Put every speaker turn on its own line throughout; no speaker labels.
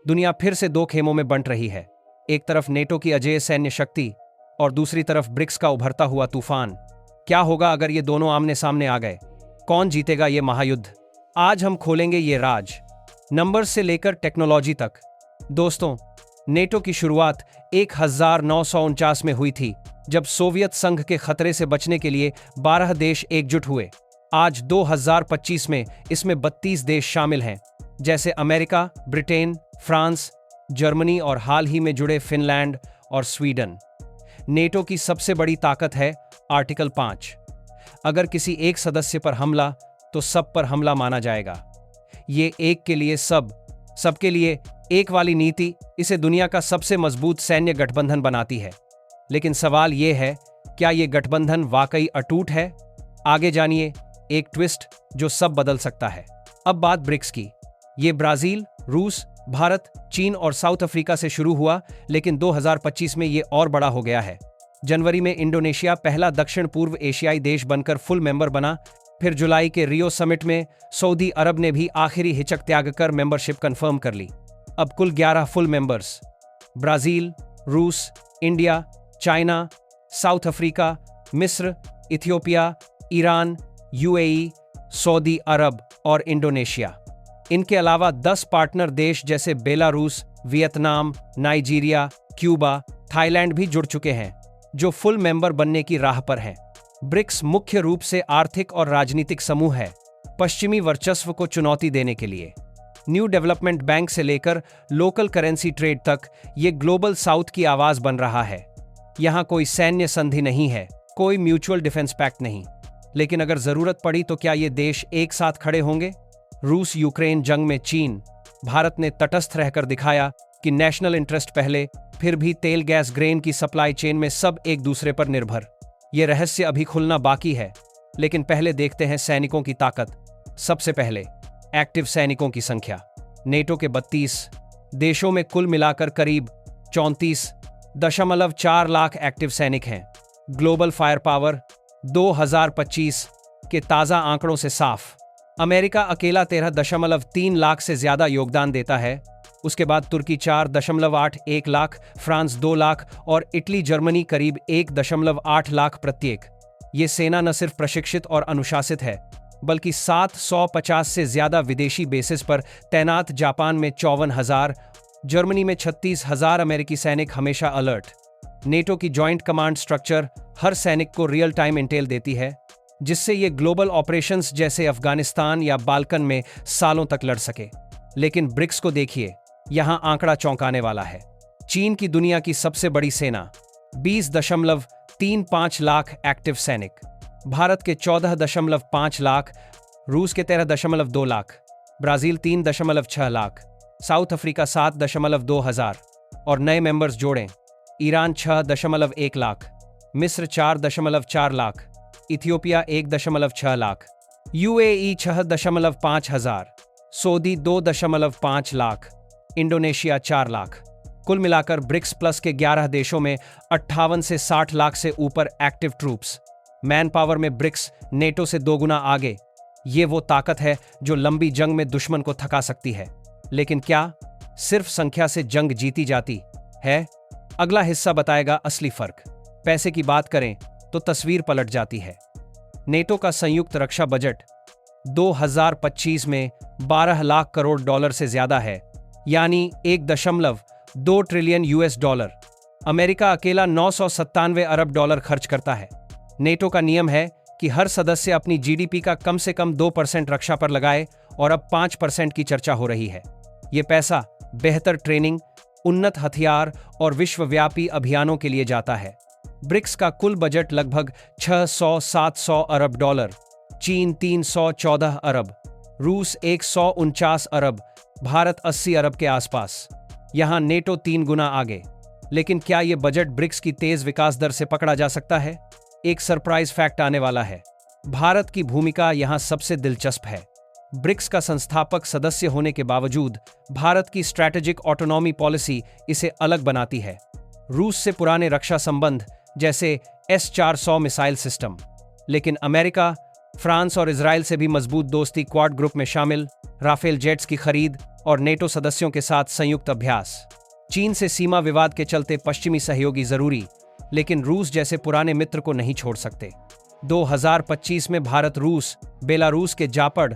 दुनिया फिर से दो खेमों में बंट रही है। एक तरफ नेटो की अजेय सैन्य शक्ति और दूसरी तरफ ब्रिक्स का उभरता हुआ तूफान। क्या होगा अगर ये दोनों आमने सामने आ गए? कौन जीतेगा ये महायुद्ध? आज हम खोलेंगे ये राज, नंबर्स से लेकर टेक्नोलॉजी तक। दोस्तों, नेटो की शुरुआत 1949 में हुई थी, जब सोवियत संघ के खतरे से बचने के लिए 12 देश एकजुट हुए। आज 2025 में इसमें 32 देश शामिल हैं, जैसे अमेरिका, ब्रिटेन, फ्रांस, जर्मनी और हाल ही में जुड़े फिनलैंड और स्वीडन। नेटो की सबसे बड़ी ताकत है आर्टिकल 5। अगर किसी एक सदस्य पर हमला तो सब पर हमला माना जाएगा। ये एक के लिए सब, सबके लिए एक वाली नीति इसे दुनिया का सबसे मजबूत सैन्य गठबंधन बनाती है। लेकिन सवाल ये है, क्या ये गठबंधन वाकई अटूट है? आगे जानिए एक ट्विस्ट जो सब बदल सकता है। अब बात ब्रिक्स की। ये ब्राजील, रूस, भारत, चीन और साउथ अफ्रीका से शुरू हुआ, लेकिन 2025 में ये और बड़ा हो गया है। जनवरी में इंडोनेशिया पहला दक्षिण पूर्व एशियाई देश बनकर फुल मेंबर बना। फिर जुलाई के रियो समिट में सऊदी अरब ने भी आखिरी हिचक त्याग कर मेंबरशिप कंफर्म कर ली। अब कुल 11 फुल मेंबर्स, ब्राजील, रूस, इंडिया, चाइना, साउथ अफ्रीका, मिस्र, इथियोपिया, ईरान, यूएई, सऊदी अरब और इंडोनेशिया। इनके अलावा 10 पार्टनर देश जैसे Belarus, Vietnam, Nigeria, Cuba, Thailand भी जुड़ चुके हैं, जो फुल मेंबर बनने की राह पर हैं। ब्रिक्स मुख्य रूप से आर्थिक और राजनीतिक समूह है, पश्चिमी वर्चस्व को चुनौती देने के लिए। न्यू डेवलपमेंट बैंक से लेकर लोकल करेंसी ट्रेड तक ये ग्लोबल साउथ की आवाज बन रहा है। यहाँ कोई सैन्य संधि नहीं है, कोई म्यूचुअल डिफेंस पैक्ट नहीं। लेकिन अगर जरूरत पड़ी तो क्या ये देश एक साथ खड़े होंगे? रूस यूक्रेन जंग में चीन, भारत ने तटस्थ रहकर दिखाया कि नेशनल इंटरेस्ट पहले, फिर भी तेल, गैस, ग्रेन की सप्लाई चेन में सब एक दूसरे पर निर्भर। ये रहस्य अभी खुलना बाकी है, लेकिन पहले देखते हैं सैनिकों की ताकत। सबसे पहले एक्टिव सैनिकों की संख्या। नेटो के 32 देशों में कुल मिलाकर करीब 34.4 लाख एक्टिव सैनिक हैं। ग्लोबल फायर पावर 2025 के ताजा आंकड़ों से साफ। अमेरिका अकेला 13.3 लाख से ज्यादा योगदान देता है। उसके बाद तुर्की 4.81 लाख, फ्रांस 2 लाख और इटली जर्मनी करीब 1.8 लाख प्रत्येक। ये सेना न सिर्फ प्रशिक्षित और अनुशासित है, बल्कि 750 से ज्यादा विदेशी बेसिस पर तैनात। जापान में 54,000, जर्मनी में 36,000 अमेरिकी सैनिक हमेशा अलर्ट। नेटो की जॉइंट कमांड स्ट्रक्चर हर सैनिक को रियल टाइम इंटेल देती है, जिससे ये ग्लोबल ऑपरेशंस जैसे अफगानिस्तान या बाल्कन में सालों तक लड़ सके। लेकिन ब्रिक्स को देखिए, यहां आंकड़ा चौंकाने वाला है। चीन की दुनिया की सबसे बड़ी सेना 20.35 लाख एक्टिव सैनिक, भारत के 14.5 लाख, रूस के 13.2 lakh, Brazil 3.6 lakh, south Africa 7.2 हजार और नए मेंबर्स जोड़ें, ईरान 6.1 लाख, मिस्र 4.4 लाख, इथियोपिया 1.6 लाख, यूएई 6.5 हजार, सऊदी 2.5 लाख, इंडोनेशिया 4 लाख। कुल मिलाकर ब्रिक्स प्लस के 11 देशों में 58 से 60 लाख से ऊपर एक्टिव ट्रूप्स। मैन पावर में ब्रिक्स नेटो से 2 गुना आगे। ये वो ताकत है जो लंबी जंग में दुश्मन को थका सकती है। लेकिन क्या सिर्फ संख्या से जंग जीती जाती है? अगला हिस्सा बताएगा असली फर्क। पैसे की बात करें तो तस्वीर पलट जाती है। नेटो का संयुक्त रक्षा बजट 2025 में 12 लाख करोड़ डॉलर से ज्यादा है, यानी 1.2 ट्रिलियन यूएस डॉलर। अमेरिका अकेला 997 अरब डॉलर खर्च करता है। नेटो का नियम है कि हर सदस्य अपनी जीडीपी का कम से कम 2% रक्षा पर लगाए, और अब 5% की चर्चा हो रही है। ये पैसा बेहतर ट्रेनिंग, उन्नत हथियार और विश्वव्यापी अभियानों के लिए जाता है। ब्रिक्स का कुल बजट लगभग 600-700 अरब डॉलर, चीन 314 अरब, रूस 149 अरब, भारत 80 अरब के आसपास। यहां नेटो 3 गुना आगे। लेकिन क्या यह बजट ब्रिक्स की तेज विकास दर से पकड़ा जा सकता है? एक सरप्राइज फैक्ट आने वाला है। भारत की भूमिका यहां सबसे दिलचस्प है। ब्रिक्स का संस्थापक सदस्य होने के बावजूद भारत की स्ट्रैटेजिक ऑटोनॉमी पॉलिसी इसे अलग बनाती है। रूस से पुराने रक्षा संबंध जैसे S-400 मिसाइल सिस्टम, लेकिन अमेरिका, फ्रांस और इजराइल से भी मजबूत दोस्ती, क्वाड ग्रुप में शामिल, राफेल जेट्स की खरीद और नेटो सदस्यों के साथ संयुक्त अभ्यास। चीन से सीमा विवाद के चलते पश्चिमी सहयोगी जरूरी, लेकिन रूस जैसे पुराने मित्र को नहीं छोड़ सकते। 2025 में भारत रूस बेलारूस के जापड़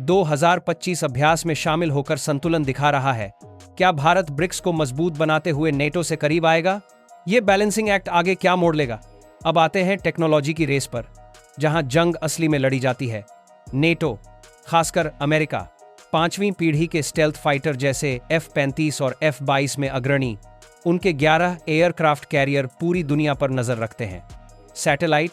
2025 अभ्यास में शामिल होकर संतुलन दिखा रहा है। क्या भारत ब्रिक्स को मजबूत बनाते हुए नेटो से करीब आएगा? ये बैलेंसिंग एक्ट आगे क्या मोड़ लेगा? अब आते हैं टेक्नोलॉजी की रेस पर, जहां जंग असली में लड़ी जाती है। नेटो, खासकर अमेरिका, 5वीं पीढ़ी के स्टेल्थ फाइटर जैसे F-35 और F-22 में अग्रणी। उनके 11 एयरक्राफ्ट कैरियर पूरी दुनिया पर नजर रखते हैं। सैटेलाइट,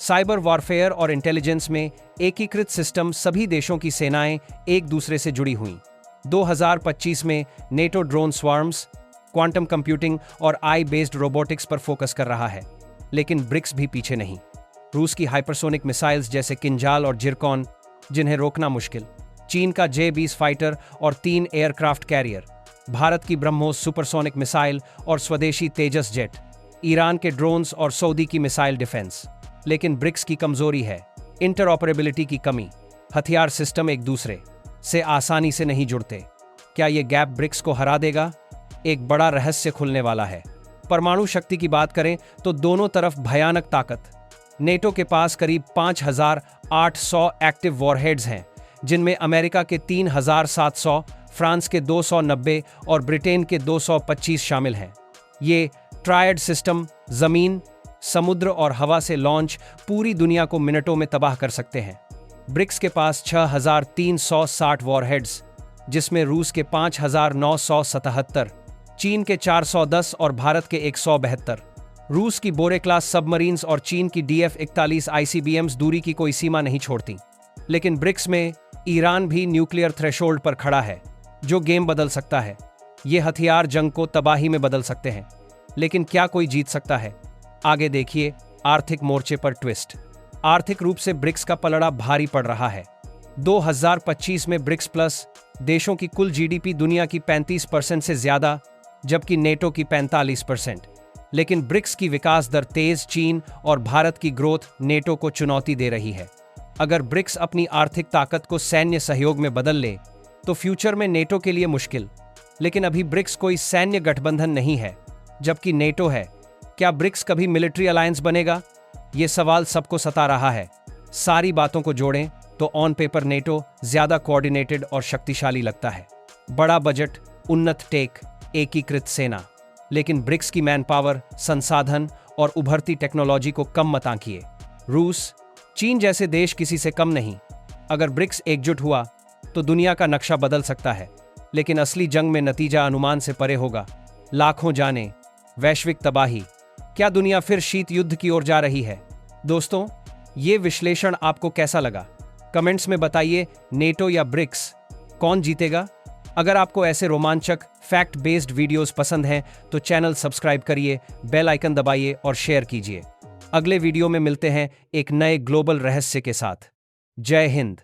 साइबर वॉरफेयर और इंटेलिजेंस में एकीकृत सिस्टम, सभी देशों की सेनाएं एक दूसरे से जुड़ी हुई। 2025 में NATO drone swarms, quantum computing और आई बेस्ड रोबोटिक्स पर फोकस कर रहा है। लेकिन ब्रिक्स भी पीछे नहीं। रूस की हाइपरसोनिक मिसाइल्स जैसे किंजाल और जिरकॉन, जिन्हें रोकना मुश्किल। चीन का J-20 फाइटर और 3 एयरक्राफ्ट कैरियर। भारत की ब्रह्मोस सुपरसोनिक मिसाइल और स्वदेशी तेजस जेट। ईरान के ड्रोन्स और सऊदी की मिसाइल डिफेंस। लेकिन ब्रिक्स की कमजोरी है इंटरऑपरेबिलिटी की कमी। हथियार सिस्टम एक दूसरे से आसानी से नहीं जुड़ते। क्या ये गैप ब्रिक्स को हरा देगा? एक बड़ा रहस्य खुलने वाला है। परमाणु शक्ति की बात करें तो दोनों तरफ भयानक ताकत। नेटो के पास करीब 5,800 एक्टिव वॉरहेड्स हैं, जिनमें अमेरिका के 3,700, फ्रांस के 290 और ब्रिटेन के 225 शामिल हैं। ये ट्रायड सिस्टम जमीन, समुद्र और हवा से लॉन्च पूरी दुनिया को मिनटों में तबाह कर सकते हैं। ब्रिक्स के पास 6,360 वॉरहेड्स, जिसमें रूस के 5,977, चीन के 410 और भारत के 172। रूस की बोरे क्लास सबमरीन्स और चीन की DF-41 ICBMs दूरी की कोई सीमा नहीं छोड़ती। लेकिन ब्रिक्स में ईरान भी न्यूक्लियर थ्रेशोल्ड पर खड़ा है, जो गेम बदल सकता है। ये हथियार जंग को तबाही में बदल सकते हैं। लेकिन क्या कोई जीत सकता है? आगे देखिए। आर्थिक मोर्चे पर ट्विस्ट। आर्थिक रूप से ब्रिक्स का पलड़ा भारी पड़ रहा है। 2025 में ब्रिक्स प्लस देशों की कुल GDP दुनिया की 35% से ज्यादा, जबकि नेटो की 45%। लेकिन ब्रिक्स की विकास दर तेज, चीन और भारत की ग्रोथ नेटो को चुनौती दे रही है। अगर ब्रिक्स अपनी आर्थिक ताकत को सैन्य सहयोग में बदल ले तो फ्यूचर में नेटो के लिए मुश्किल। लेकिन अभी ब्रिक्स कोई सैन्य गठबंधन नहीं है, जबकि नेटो है। क्या ब्रिक्स कभी मिलिट्री अलायंस बनेगा? ये सवाल सबको सता रहा है। सारी बातों को जोड़ें तो ऑन पेपर नेटो ज्यादा कोऑर्डिनेटेड और शक्तिशाली लगता है। बड़ा बजट, उन्नत टेक, एकीकृत सेना। लेकिन ब्रिक्स की मैन पावर, संसाधन और उभरती टेक्नोलॉजी को कम मत आंकिए। रूस, चीन जैसे देश किसी से कम नहीं। अगर ब्रिक्स एकजुट हुआ तो दुनिया का नक्शा बदल सकता है। लेकिन असली जंग में नतीजा अनुमान से परे होगा। लाखों जाने, वैश्विक तबाही। क्या दुनिया फिर शीत युद्ध की ओर जा रही है? दोस्तों, ये विश्लेषण आपको कैसा लगा? कमेंट्स में बताइए। नेटो या ब्रिक्स, कौन जीतेगा? अगर आपको ऐसे रोमांचक फैक्ट बेस्ड वीडियोस पसंद हैं तो चैनल सब्सक्राइब करिए, बेल आइकन दबाइए और शेयर कीजिए। अगले वीडियो में मिलते हैं एक नए ग्लोबल रहस्य के साथ। जय हिंद।